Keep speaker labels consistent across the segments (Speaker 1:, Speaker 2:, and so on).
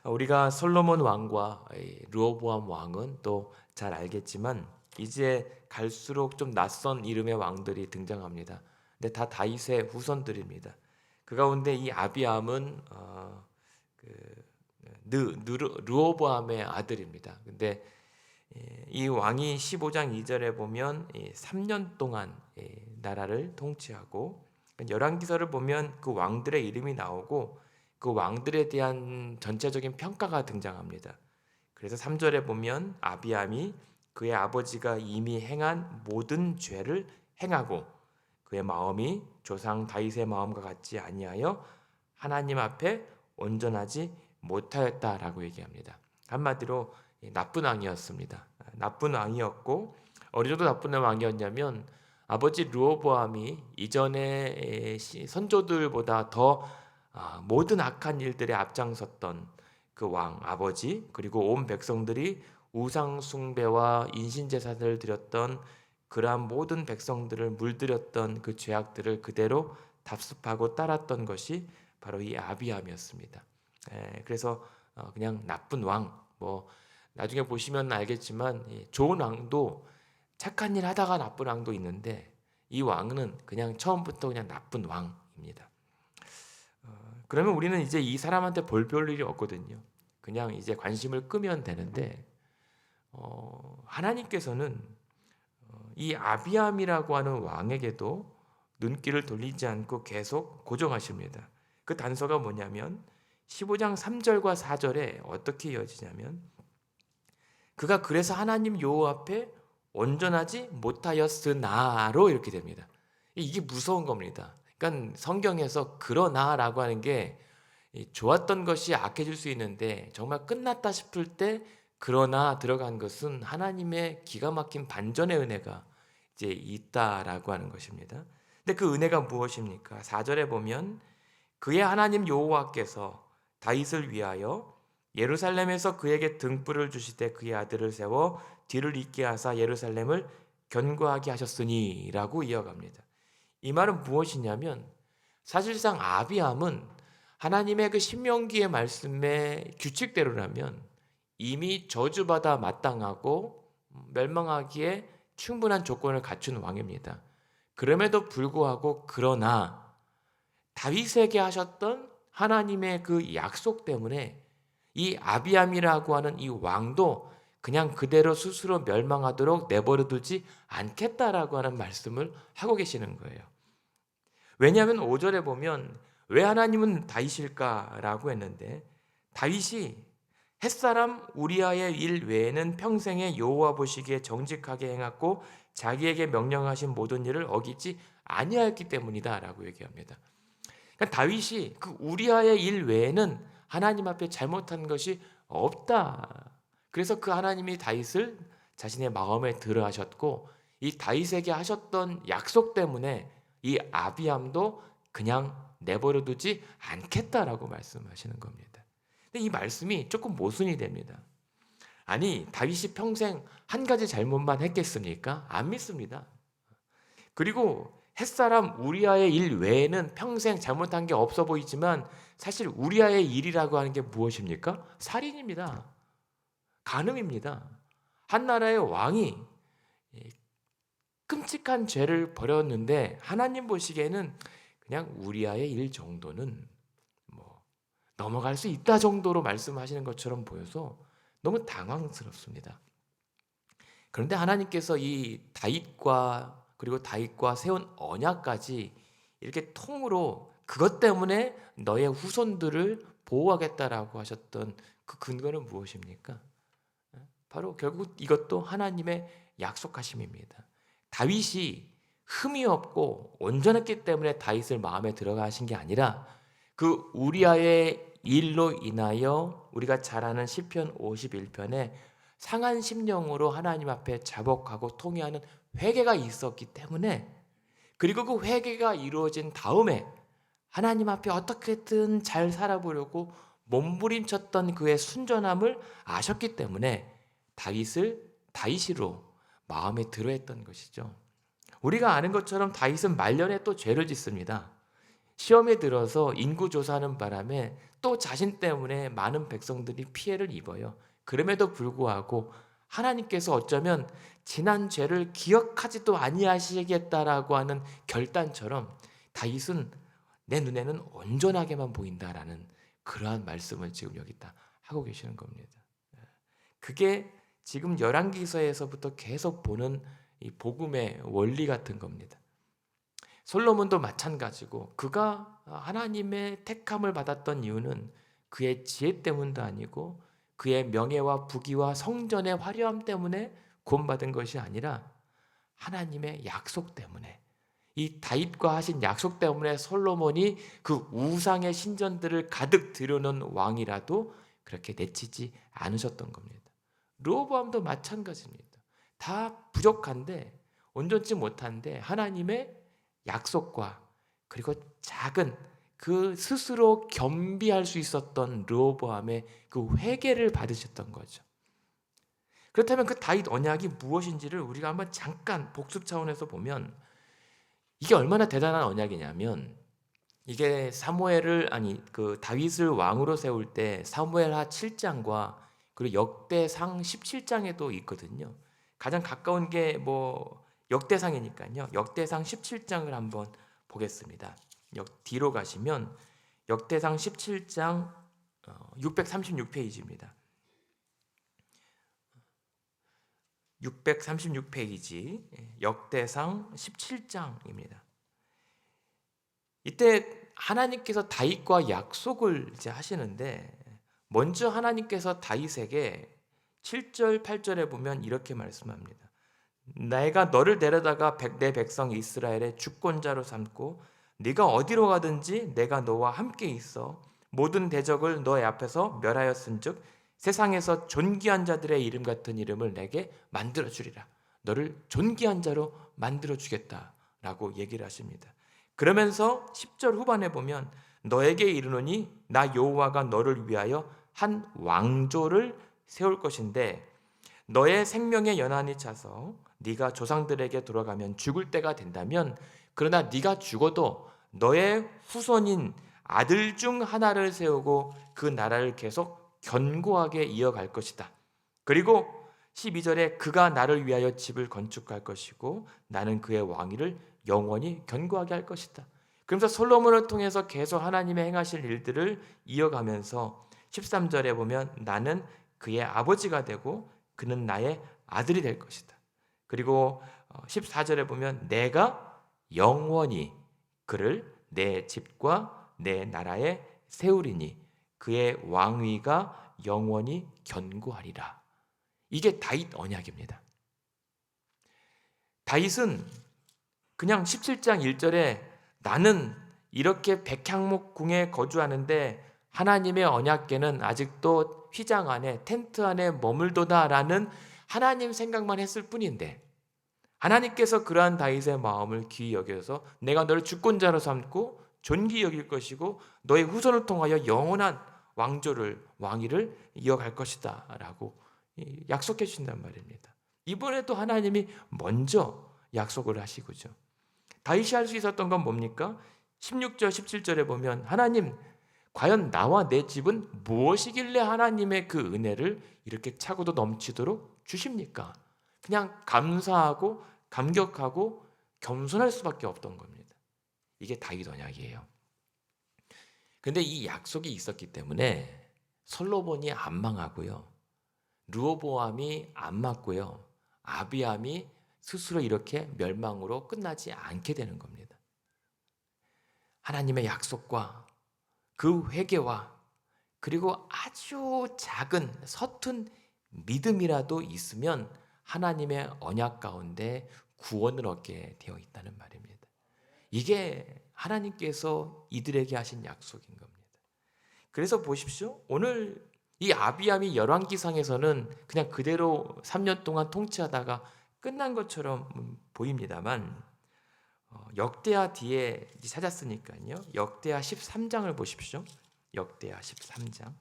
Speaker 1: 우리가 솔로몬 왕과 르호보암 왕은 또 잘 알겠지만 이제 갈수록 좀 낯선 이름의 왕들이 등장합니다. 근데 다 다윗의 후손들입니다. 그 가운데 이 아비암은 그 르호보암의 아들입니다. 근데 이 왕이 15장 2절에 보면 3년 동안 나라를 통치하고, 열왕기서를 보면 그 왕들의 이름이 나오고 그 왕들에 대한 전체적인 평가가 등장합니다. 그래서 3절에 보면 아비암이 그의 아버지가 이미 행한 모든 죄를 행하고 그의 마음이 조상 다윗의 마음과 같지 아니하여 하나님 앞에 온전하지 못하였다라고 얘기합니다. 한마디로 나쁜 왕이었습니다. 나쁜 왕이었고, 어느 정도 나쁜 왕이었냐면 아버지 르호보암이 이전의 선조들보다 더 모든 악한 일들에 앞장섰던 그 왕 아버지, 그리고 온 백성들이 우상 숭배와 인신 제사를 드렸던 그러한 모든 백성들을 물들였던 그 죄악들을 그대로 답습하고 따랐던 것이 바로 이 아비암이었습니다. 그래서 그냥 나쁜 왕, 뭐 나중에 보시면 알겠지만 좋은 왕도 착한 일 하다가 나쁜 왕도 있는데 이 왕은 그냥 처음부터 그냥 나쁜 왕입니다. 그러면 우리는 이제 이 사람한테 볼 일이 없거든요. 그냥 이제 관심을 끄면 되는데 하나님께서는 이 아비암이라고 하는 왕에게도 눈길을 돌리지 않고 계속 고정하십니다. 그 단서가 뭐냐면 15장 3절과 4절에 어떻게 이어지냐면, 그가 그래서 하나님 여호와 앞에 온전하지 못하였으나로 이렇게 됩니다. 이게 무서운 겁니다. 그러니까 성경에서 그러나라고 하는 게 좋았던 것이 악해질 수 있는데 정말 끝났다 싶을 때 그러나 들어간 것은 하나님의 기가 막힌 반전의 은혜가 이제 있다라고 하는 것입니다. 근데 그 은혜가 무엇입니까? 4절에 보면 그의 하나님 여호와께서 다윗을 위하여 예루살렘에서 그에게 등불을 주시되 그의 아들을 세워 뒤를 잇게 하사 예루살렘을 견고하게 하셨으니라고 이어갑니다. 이 말은 무엇이냐면 사실상 아비암은 하나님의 그 신명기의 말씀의 규칙대로라면 이미 저주받아 마땅하고 멸망하기에 충분한 조건을 갖춘 왕입니다. 그럼에도 불구하고 그러나 다윗에게 하셨던 하나님의 그 약속 때문에 이 아비암이라고 하는 이 왕도 그냥 그대로 스스로 멸망하도록 내버려두지 않겠다라고 하는 말씀을 하고 계시는 거예요. 왜냐하면 5절에 보면 왜 하나님은 다윗일까라고 했는데, 다윗이 햇사람 우리아의 일 외에는 평생에 여호와 보시기에 정직하게 행하고 자기에게 명령하신 모든 일을 어기지 아니하였기 때문이다라고 얘기합니다. 그러니까 다윗이 그 우리아의 일 외에는 하나님 앞에 잘못한 것이 없다. 그래서 그 하나님이 다윗을 자신의 마음에 들어하셨고 이 다윗에게 하셨던 약속 때문에 이 아비암도 그냥 내버려 두지 않겠다라고 말씀하시는 겁니다. 근데 이 말씀이 조금 모순이 됩니다. 아니, 다윗이 평생 한 가지 잘못만 했겠습니까? 안 믿습니다. 그리고 햇사람 우리아의 일 외에는 평생 잘못한 게 없어 보이지만 사실 우리아의 일이라고 하는 게 무엇입니까? 살인입니다. 간음입니다. 한 나라의 왕이 끔찍한 죄를 벌였는데 하나님 보시기에는 그냥 우리아의 일 정도는 뭐 넘어갈 수 있다 정도로 말씀하시는 것처럼 보여서 너무 당황스럽습니다. 그런데 하나님께서 이 다윗과 그리고 다윗과 세운 언약까지 이렇게 통으로 그것 때문에 너의 후손들을 보호하겠다라고 하셨던 그 근거는 무엇입니까? 바로 결국 이것도 하나님의 약속하심입니다. 다윗이 흠이 없고 온전했기 때문에 다윗을 마음에 들어가 하신 게 아니라 그 우리아의 일로 인하여 우리가 잘 아는 시편 51편에 상한 심령으로 하나님 앞에 자복하고 통회하는 회개가 있었기 때문에, 그리고 그 회개가 이루어진 다음에 하나님 앞에 어떻게든 잘 살아보려고 몸부림쳤던 그의 순전함을 아셨기 때문에 다윗을 다윗이로 마음에 들어했던 것이죠. 우리가 아는 것처럼 다윗은 말년에 또 죄를 짓습니다. 시험에 들어서 인구 조사하는 바람에 또 자신 때문에 많은 백성들이 피해를 입어요. 그럼에도 불구하고 하나님께서 어쩌면 지난 죄를 기억하지도 아니하시겠다라고 하는 결단처럼 다윗은 내 눈에는 온전하게만 보인다라는 그러한 말씀을 지금 여기다 하고 계시는 겁니다. 그게 지금 열왕기서에서부터 계속 보는 이 복음의 원리 같은 겁니다. 솔로몬도 마찬가지고 그가 하나님의 택함을 받았던 이유는 그의 지혜 때문도 아니고 그의 명예와 부귀와 성전의 화려함 때문에 구원받은 것이 아니라 하나님의 약속 때문에, 이 다윗과 하신 약속 때문에 솔로몬이 그 우상의 신전들을 가득 들여놓은 왕이라도 그렇게 내치지 않으셨던 겁니다. 르호보암도 마찬가지입니다. 다 부족한데, 온전치 못한데 하나님의 약속과 그리고 작은 그 스스로 겸비할 수 있었던 르호보암의 그 회개를 받으셨던 거죠. 그렇다면 그 다윗 언약이 무엇인지를 우리가 한번 잠깐 복습 차원에서 보면 이게 얼마나 대단한 언약이냐면, 이게 그 다윗을 왕으로 세울 때 사무엘하 7장과 그리고 역대상 17장에도 있거든요. 가장 가까운 게 역대상이니까요. 역대상 17장을 한번 보겠습니다. 뒤로 가시면 역대상 17장 636페이지입니다. 636페이지 역대상 17장입니다. 이때 하나님께서 다윗과 약속을 이제 하시는데, 먼저 하나님께서 다윗에게 7절 8절에 보면 이렇게 말씀합니다. 내가 너를 데려다가 내 백성 이스라엘의 주권자로 삼고 네가 어디로 가든지 내가 너와 함께 있어 모든 대적을 너의 앞에서 멸하였은즉 세상에서 존귀한 자들의 이름 같은 이름을 내게 만들어 주리라. 너를 존귀한 자로 만들어 주겠다라고 얘기를 하십니다. 그러면서 10절 후반에 보면 너에게 이르노니 나 여호와가 너를 위하여 한 왕조를 세울 것인데 너의 생명의 연한이 차서 네가 조상들에게 돌아가면 죽을 때가 된다면, 그러나 네가 죽어도 너의 후손인 아들 중 하나를 세우고 그 나라를 계속 견고하게 이어갈 것이다. 그리고 12절에 그가 나를 위하여 집을 건축할 것이고 나는 그의 왕위를 영원히 견고하게 할 것이다. 그러면서 솔로몬을 통해서 계속 하나님의 행하실 일들을 이어가면서 13절에 보면 나는 그의 아버지가 되고 그는 나의 아들이 될 것이다. 그리고 14절에 보면 내가 영원히 그를 내 집과 내 나라에 세우리니 그의 왕위가 영원히 견고하리라. 이게 다윗 언약입니다. 다윗은 그냥 17장 1절에 나는 이렇게 백향목 궁에 거주하는데 하나님의 언약궤는 아직도 휘장 안에 텐트 안에 머물도다라는 하나님 생각만 했을 뿐인데, 하나님께서 그러한 다윗의 마음을 귀히 여겨서 내가 너를 주권자로 삼고 존귀히 여길 것이고 너의 후손을 통하여 영원한 왕위를 이어갈 것이다 라고 약속해 주신단 말입니다. 이번에도 하나님이 먼저 약속을 하시고죠. 다윗이 할 수 있었던 건 뭡니까? 16절 17절에 보면 하나님, 과연 나와 내 집은 무엇이길래 하나님의 그 은혜를 이렇게 차고도 넘치도록 주십니까? 그냥 감사하고 감격하고 겸손할 수밖에 없던 겁니다. 이게 다윗 언약이에요. 근데 이 약속이 있었기 때문에 솔로몬이 안 망하고요, 르호보암이 안 맞고요, 아비암이 스스로 이렇게 멸망으로 끝나지 않게 되는 겁니다. 하나님의 약속과 그 회개와 그리고 아주 작은 서툰 믿음이라도 있으면 하나님의 언약 가운데 구원을 얻게 되어 있다는 말입니다. 이게 하나님께서 이들에게 하신 약속인 겁니다. 그래서 보십시오. 오늘 이 아비암이 열왕기상에서는 그냥 그대로 3년 동안 통치하다가 끝난 것처럼 보입니다만, 역대하 뒤에 찾았으니까요. 역대하 13장을 보십시오. 역대하 13장.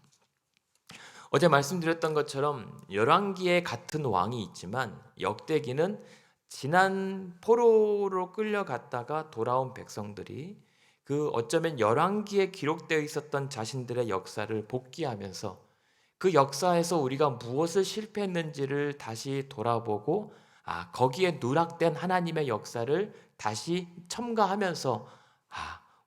Speaker 1: 어제 말씀드렸던 것처럼 열왕기에 같은 왕이 있지만 역대기는 지난 포로로 끌려갔다가 돌아온 백성들이 그 어쩌면 열왕기에 기록되어 있었던 자신들의 역사를 복기하면서 그 역사에서 우리가 무엇을 실패했는지를 다시 돌아보고 거기에 누락된 하나님의 역사를 다시 첨가하면서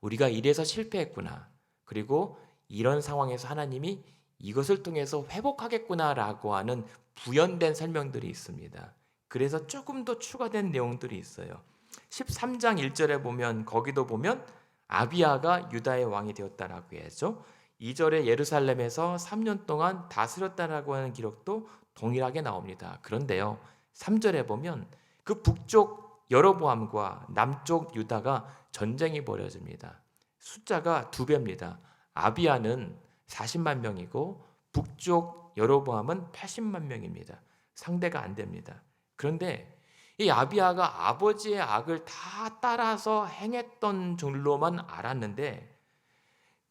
Speaker 1: 우리가 이래서 실패했구나. 그리고 이런 상황에서 하나님이 이것을 통해서 회복하겠구나라고 하는 부연된 설명들이 있습니다. 그래서 조금 더 추가된 내용들이 있어요. 13장 1절에 보면 거기도 보면 아비야가 유다의 왕이 되었다라고 해야죠. 2절에 예루살렘에서 3년 동안 다스렸다라고 하는 기록도 동일하게 나옵니다. 그런데요, 3절에 보면 그 북쪽 여로보암과 남쪽 유다가 전쟁이 벌어집니다. 숫자가 2배입니다. 아비야는 40만 명이고 북쪽 여로보암은 80만 명입니다. 상대가 안 됩니다. 그런데 이 아비야가 아버지의 악을 다 따라서 행했던 줄로만 알았는데,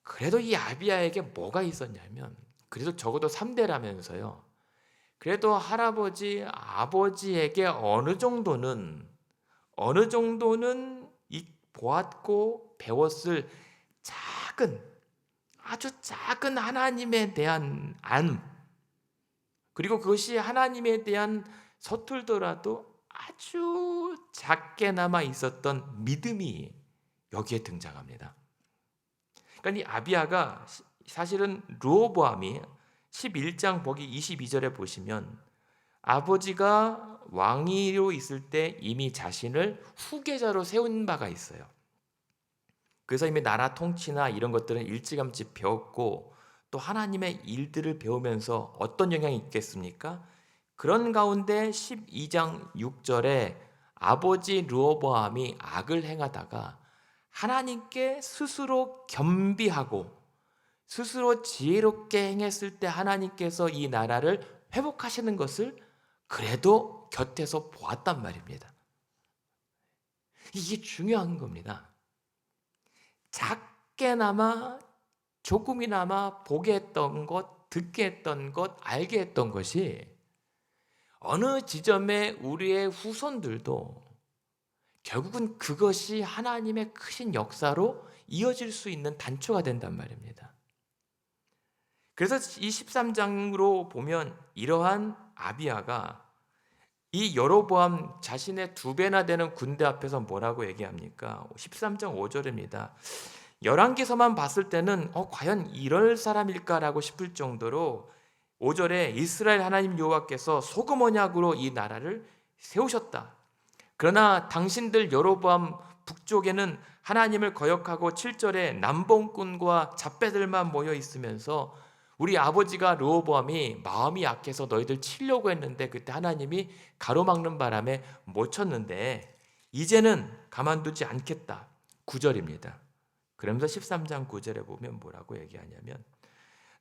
Speaker 1: 그래도 이 아비야에게 뭐가 있었냐면, 그래도 적어도 3대라면서요. 그래도 할아버지, 아버지에게 어느 정도는 보았고 배웠을 아주 작은 하나님에 대한 그리고 그것이 하나님에 대한 서툴더라도 아주 작게나마 있었던 믿음이 여기에 등장합니다. 그러니까 이 아비야가 사실은 르호보암이 11장 거기 22절에 보시면 아버지가 왕위로 있을 때 이미 자신을 후계자로 세운 바가 있어요. 그래서 이미 나라 통치나 이런 것들은 일찌감치 배웠고, 또 하나님의 일들을 배우면서 어떤 영향이 있겠습니까? 그런 가운데 12장 6절에 아버지 르호보암이 악을 행하다가 하나님께 스스로 겸비하고 스스로 지혜롭게 행했을 때 하나님께서 이 나라를 회복하시는 것을 그래도 곁에서 보았단 말입니다. 이게 중요한 겁니다. 작게나마 조금이나마 보게 했던 것, 듣게 했던 것, 알게 했던 것이 어느 지점에 우리의 후손들도 결국은 그것이 하나님의 크신 역사로 이어질 수 있는 단초가 된단 말입니다. 그래서 이 13장으로 보면 이러한 아비야가 이 여로보암 자신의 2배나 되는 군대 앞에서 뭐라고 얘기합니까? 13장 5절입니다. 열왕기서만 봤을 때는 과연 이럴 사람일까라고 싶을 정도로 5절에 이스라엘 하나님 여호와께서 소금 언약으로 이 나라를 세우셨다. 그러나 당신들 여로보암 북쪽에는 하나님을 거역하고 7절에 남봉꾼과 잡배들만 모여 있으면서 우리 아버지가 르호보암이 마음이 약해서 너희들 치려고 했는데 그때 하나님이 가로막는 바람에 못 쳤는데 이제는 가만두지 않겠다. 9절입니다. 그러면서 13장 9절에 보면 뭐라고 얘기하냐면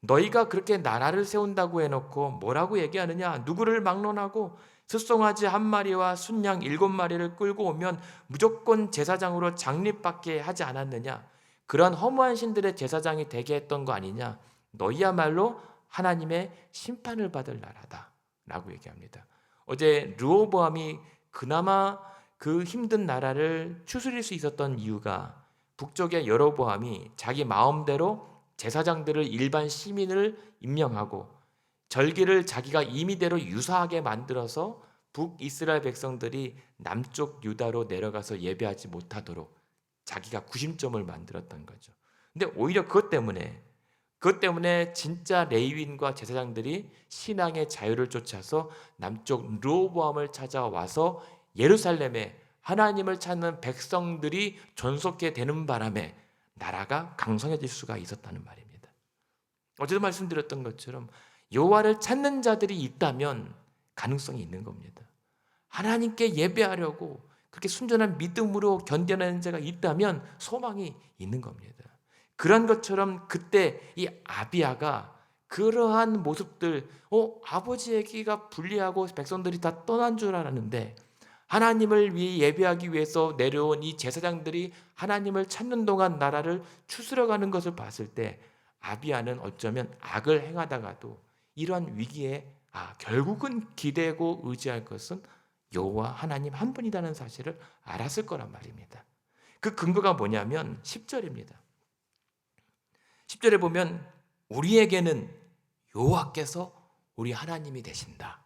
Speaker 1: 너희가 그렇게 나라를 세운다고 해놓고 뭐라고 얘기하느냐? 누구를 막론하고 숫송아지 1마리와 순양 7마리를 끌고 오면 무조건 제사장으로 장립받게 하지 않았느냐? 그런 허무한 신들의 제사장이 되게 했던 거 아니냐? 너희야말로 하나님의 심판을 받을 나라다 라고 얘기합니다. 어제 르호보암이 그나마 그 힘든 나라를 추스릴 수 있었던 이유가 북쪽의 여로보암이 자기 마음대로 제사장들을 일반 시민을 임명하고 절기를 자기가 임의대로 유사하게 만들어서 북이스라엘 백성들이 남쪽 유다로 내려가서 예배하지 못하도록 자기가 구심점을 만들었던 거죠. 근데 오히려 그것 때문에 진짜 레위인과 제사장들이 신앙의 자유를 쫓아서 남쪽 르호보암을 찾아와서 예루살렘에 하나님을 찾는 백성들이 존속해 되는 바람에 나라가 강성해질 수가 있었다는 말입니다. 어제도 말씀드렸던 것처럼 여호와를 찾는 자들이 있다면 가능성이 있는 겁니다. 하나님께 예배하려고 그렇게 순전한 믿음으로 견뎌내는 자가 있다면 소망이 있는 겁니다. 그런 것처럼 그때 이 아비야가 그러한 모습들, 아버지에게가 불리하고 백성들이 다 떠난 줄 알았는데 하나님을 위해 예배하기 위해서 내려온 이 제사장들이 하나님을 찾는 동안 나라를 추스려가는 것을 봤을 때 아비야는 어쩌면 악을 행하다가도 이러한 위기에 결국은 기대고 의지할 것은 여호와 하나님 한 분이라는 사실을 알았을 거란 말입니다. 그 근거가 뭐냐면 10절입니다. 10절에 보면 우리에게는 여호와께서 우리 하나님이 되신다.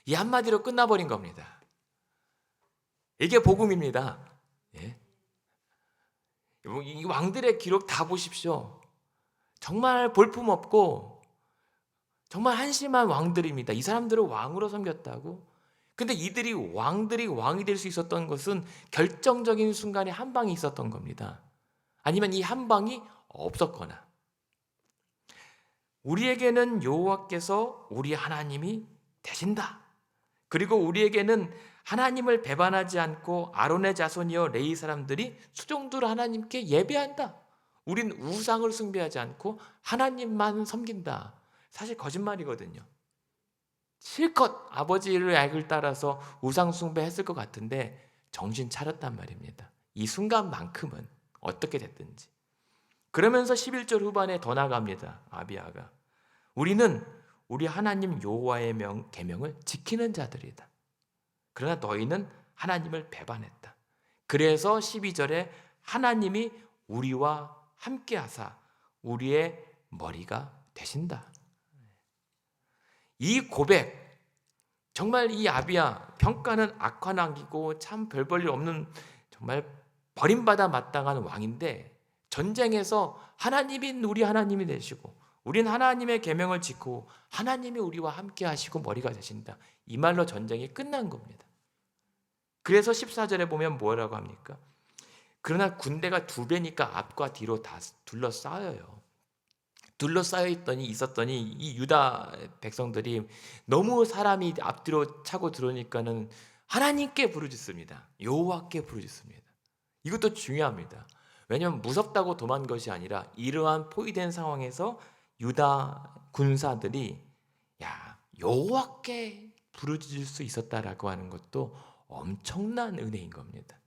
Speaker 1: 이 한마디로 끝나버린 겁니다. 이게 복음입니다. 예. 이 왕들의 기록 다 보십시오. 정말 볼품없고 정말 한심한 왕들입니다. 이 사람들을 왕으로 섬겼다고? 근데 이들이 왕이 될 수 있었던 것은 결정적인 순간에 한 방이 있었던 겁니다. 아니면 이 한 방이 없었거나. 우리에게는 여호와께서 우리 하나님이 되신다. 그리고 우리에게는 하나님을 배반하지 않고 아론의 자손이여 레위 사람들이 수종드로 하나님께 예배한다. 우린 우상을 숭배하지 않고 하나님만 섬긴다. 사실 거짓말이거든요. 실컷 아버지의 약을 따라서 우상 숭배했을 것 같은데 정신 차렸단 말입니다. 이 순간만큼은 어떻게 됐든지. 그러면서 11절 후반에 더 나갑니다. 아비야가. 우리는 우리 하나님 여호와의 계명을 지키는 자들이다. 그러나 너희는 하나님을 배반했다. 그래서 12절에 하나님이 우리와 함께하사 우리의 머리가 되신다. 이 고백, 정말 이 아비야, 평가는 악화나기고 참 별 볼 일 없는 정말 버림받아 마땅한 왕인데 전쟁에서 하나님이 우리 하나님이 되시고 우린 하나님의 계명을 지키고 하나님이 우리와 함께 하시고 머리가 되신다. 이 말로 전쟁이 끝난 겁니다. 그래서 14절에 보면 뭐라고 합니까? 그러나 군대가 2배니까 앞과 뒤로 다 둘러싸여요. 둘러싸여 있었더니 이 유다 백성들이 너무 사람이 앞뒤로 차고 들어오니까는 하나님께 부르짖습니다. 여호와께 부르짖습니다. 이것도 중요합니다. 왜냐하면 무섭다고 도망간 것이 아니라 이러한 포위된 상황에서 유다 군사들이 여호와께 부르짖을 수 있었다라고 하는 것도 엄청난 은혜인 겁니다.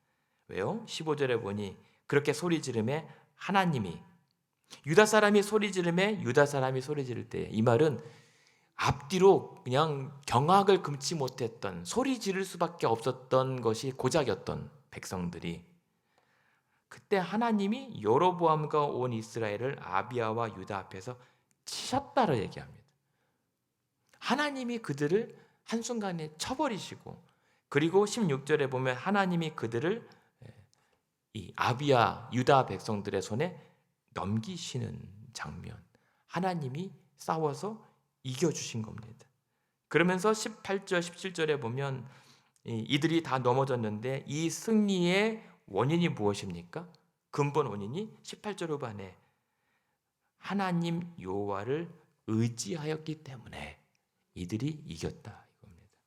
Speaker 1: 왜요? 15절에 보니 그렇게 소리 지르매 하나님이 유다 사람이 소리 지르매 유다 사람이 소리 지를 때 이 말은 앞뒤로 그냥 경악을 금치 못했던 소리 지를 수밖에 없었던 것이 고작이었던 백성들이 그때 하나님이 여로보암과 온 이스라엘을 아비야와 유다 앞에서 치셨다고 얘기합니다. 하나님이 그들을 한순간에 쳐버리시고 그리고 16절에 보면 하나님이 그들을 이 아비야 유다 백성들의 손에 넘기시는 장면, 하나님이 싸워서 이겨주신 겁니다. 그러면서 18절 17절에 보면 이들이 다 넘어졌는데 이 승리의 원인이 무엇입니까? 근본 원인이 18절 후반에 하나님 여호와를 의지하였기 때문에 이들이 이겼다 이겁니다.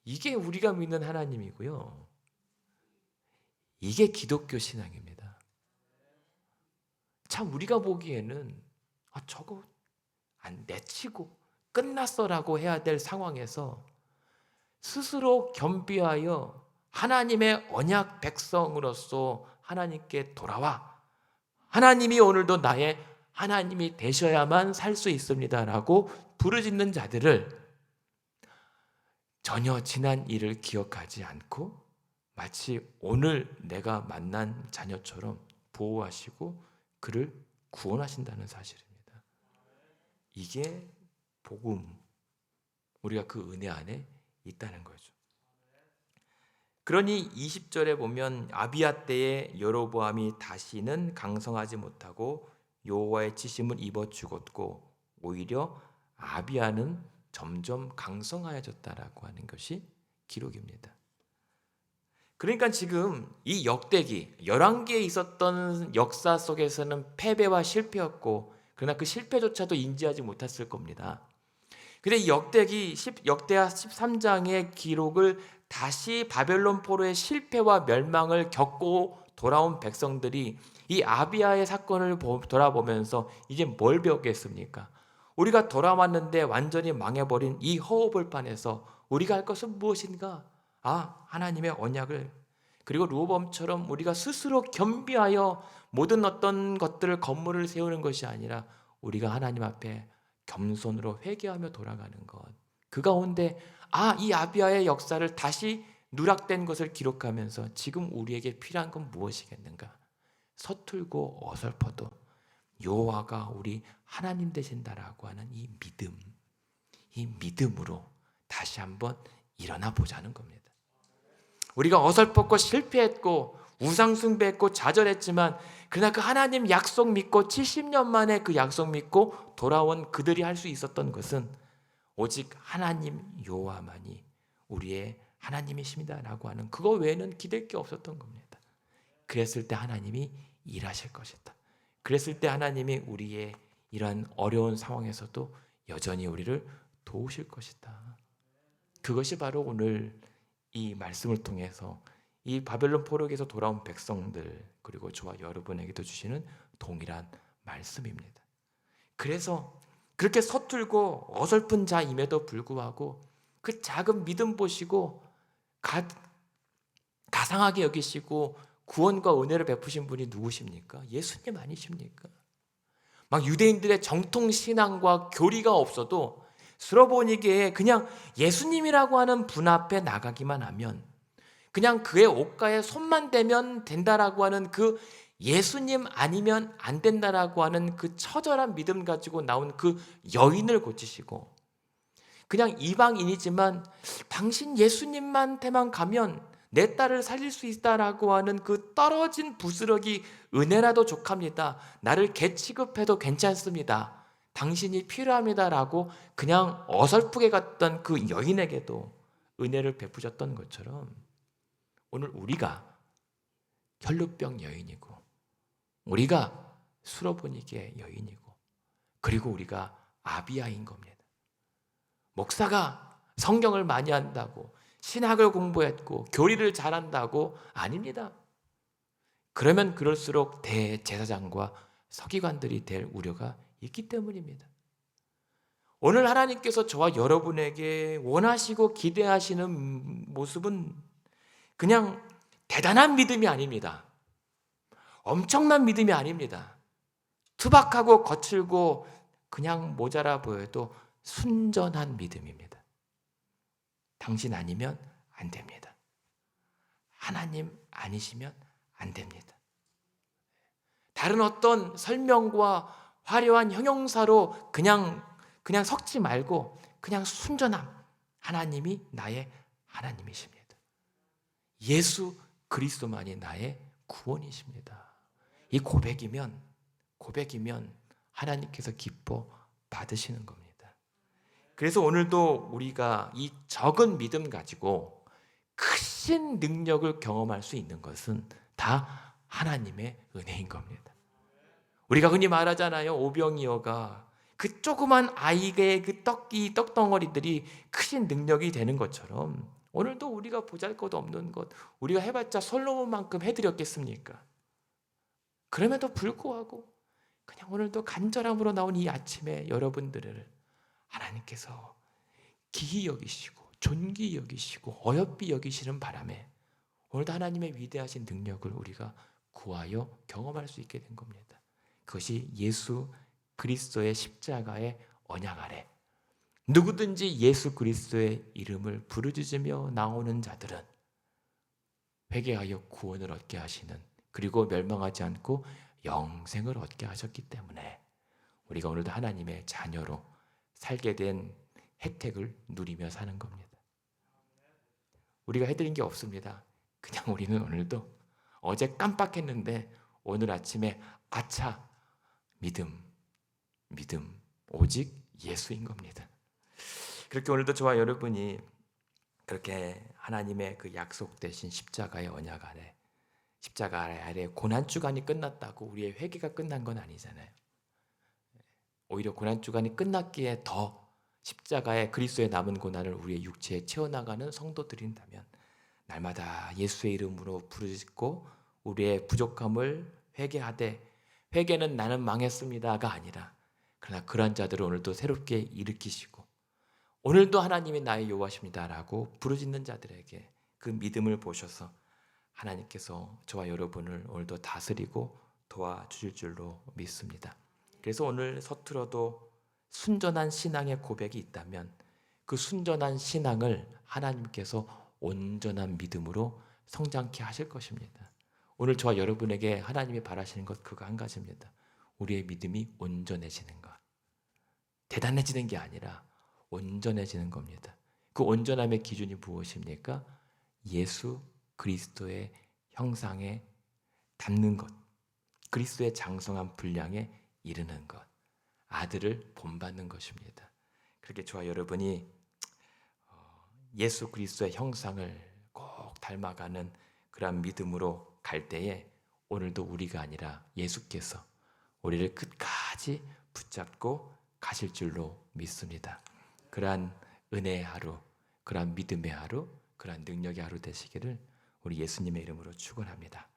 Speaker 1: 이게 우리가 믿는 하나님이고요. 이게 기독교 신앙입니다. 참 우리가 보기에는 저거 안 내치고 끝났어라고 해야 될 상황에서 스스로 겸비하여 하나님의 언약 백성으로서 하나님께 돌아와 하나님이 오늘도 나의 하나님이 되셔야만 살 수 있습니다라고 부르짖는 자들을 전혀 지난 일을 기억하지 않고 마치 오늘 내가 만난 자녀처럼 보호하시고 그를 구원하신다는 사실입니다. 이게 복음, 우리가 그 은혜 안에 있다는 거죠. 그러니 20절에 보면 아비야 때에 여로보암이 다시는 강성하지 못하고 여호와의 치심을 입어 죽었고 오히려 아비야는 점점 강성하여졌다라고 하는 것이 기록입니다. 그러니까 지금 이 역대기 11개에 있었던 역사 속에서는 패배와 실패였고 그러나 그 실패조차도 인지하지 못했을 겁니다. 근데 이 역대하 13장의 기록을 다시 바벨론 포로의 실패와 멸망을 겪고 돌아온 백성들이 이 아비야의 사건을 돌아보면서 이제 뭘 배웠겠습니까? 우리가 돌아왔는데 완전히 망해버린 이 허허벌판에서 우리가 할 것은 무엇인가? 하나님의 언약을 그리고 르호보암처럼 우리가 스스로 겸비하여 모든 어떤 것들을 건물을 세우는 것이 아니라 우리가 하나님 앞에 겸손으로 회개하며 돌아가는 것. 그 가운데 이 아비야의 역사를 다시 누락된 것을 기록하면서 지금 우리에게 필요한 건 무엇이겠는가? 서툴고 어설퍼도 여호와가 우리 하나님 되신다라고 하는 이 믿음, 이 믿음으로 다시 한번 일어나 보자는 겁니다. 우리가 어설펐고 실패했고 우상 숭배했고 좌절했지만 그러나 그 하나님 약속 믿고 70년 만에 그 약속 믿고 돌아온 그들이 할 수 있었던 것은 오직 하나님 여호와만이 우리의 하나님이십니다라고 하는 그거 외에는 기댈 게 없었던 겁니다. 그랬을 때 하나님이 일하실 것이다. 그랬을 때 하나님이 우리의 이러한 어려운 상황에서도 여전히 우리를 도우실 것이다. 그것이 바로 오늘 이 말씀을 통해서 이 바벨론 포로기에서 돌아온 백성들 그리고 저와 여러분에게도 주시는 동일한 말씀입니다. 그래서 그렇게 서툴고 어설픈 자임에도 불구하고 그 작은 믿음 보시고 가상하게 여기시고 구원과 은혜를 베푸신 분이 누구십니까? 예수님 아니십니까? 막 유대인들의 정통 신앙과 교리가 없어도 스로보니게에 그냥 예수님이라고 하는 분 앞에 나가기만 하면 그냥 그의 옷가에 손만 대면 된다라고 하는 그 예수님 아니면 안 된다라고 하는 그 처절한 믿음 가지고 나온 그 여인을 고치시고 그냥 이방인이지만 당신 예수님한테만 가면 내 딸을 살릴 수 있다라고 하는 그 떨어진 부스러기 은혜라도 족합니다. 나를 개 취급해도 괜찮습니다. 당신이 필요합니다라고 그냥 어설프게 갔던 그 여인에게도 은혜를 베푸셨던 것처럼 오늘 우리가 혈루병 여인이고 우리가 수로보니게 여인이고 그리고 우리가 아비아인 겁니다. 목사가 성경을 많이 한다고 신학을 공부했고 교리를 잘한다고 아닙니다. 그러면 그럴수록 대제사장과 서기관들이 될 우려가 있기 때문입니다. 오늘 하나님께서 저와 여러분에게 원하시고 기대하시는 모습은 그냥 대단한 믿음이 아닙니다. 엄청난 믿음이 아닙니다. 투박하고 거칠고 그냥 모자라 보여도 순전한 믿음입니다. 당신 아니면 안 됩니다. 하나님 아니시면 안 됩니다. 다른 어떤 설명과 화려한 형용사로 그냥 섞지 말고 그냥 순전함. 하나님이 나의 하나님이십니다. 예수 그리스도만이 나의 구원이십니다. 이 고백이면 하나님께서 기뻐 받으시는 겁니다. 그래서 오늘도 우리가 이 적은 믿음 가지고 크신 능력을 경험할 수 있는 것은 다 하나님의 은혜인 겁니다. 우리가 흔히 말하잖아요. 오병이어가 그 조그만 아이의 그 떡덩어리들이 크신 능력이 되는 것처럼 오늘도 우리가 보잘것 없는 것, 우리가 해봤자 솔로몬만큼 해드렸겠습니까? 그럼에도 불구하고 그냥 오늘도 간절함으로 나온 이 아침에 여러분들을 하나님께서 기히 여기시고 존귀 여기시고 어여삐 여기시는 바람에 오늘도 하나님의 위대하신 능력을 우리가 구하여 경험할 수 있게 된 겁니다. 그것이 예수 그리스도의 십자가의 언약 아래 누구든지 예수 그리스도의 이름을 부르짖으며 나오는 자들은 회개하여 구원을 얻게 하시는 그리고 멸망하지 않고 영생을 얻게 하셨기 때문에 우리가 오늘도 하나님의 자녀로 살게 된 혜택을 누리며 사는 겁니다. 우리가 해드린 게 없습니다. 그냥 우리는 오늘도 어제 깜빡했는데 오늘 아침에 아차 믿음 오직 예수인 겁니다. 그렇게 오늘도 저와 여러분이 그렇게 하나님의 그 약속되신 십자가의 언약 아래 십자가 아래 고난주간이 끝났다고 우리의 회개가 끝난 건 아니잖아요. 오히려 고난주간이 끝났기에 더 십자가의 그리스도의 남은 고난을 우리의 육체에 채워나가는 성도들인다면 날마다 예수의 이름으로 부르짖고 우리의 부족함을 회개하되 회개는 나는 망했습니다가 아니라 그러나 그러한 자들을 오늘도 새롭게 일으키시고 오늘도 하나님이 나의 여호와십니다라고 부르짖는 자들에게 그 믿음을 보셔서 하나님께서 저와 여러분을 오늘도 다스리고 도와주실 줄로 믿습니다. 그래서 오늘 서툴어도 순전한 신앙의 고백이 있다면 그 순전한 신앙을 하나님께서 온전한 믿음으로 성장케 하실 것입니다. 오늘 저와 여러분에게 하나님이 바라시는 것 그거 한 가지입니다. 우리의 믿음이 온전해지는 것. 대단해지는 게 아니라 온전해지는 겁니다. 그 온전함의 기준이 무엇입니까? 예수 그리스도의 형상에 닮는 것, 그리스도의 장성한 분량에 이르는 것, 아들을 본받는 것입니다. 그렇게 저와 여러분이 예수 그리스도의 형상을 꼭 닮아가는 그런 믿음으로 갈 때에 오늘도 우리가 아니라 예수께서 우리를 끝까지 붙잡고 가실 줄로 믿습니다. 그러한 은혜의 하루, 그러한 믿음의 하루, 그러한 능력의 하루 되시기를 우리 예수님의 이름으로 축원합니다.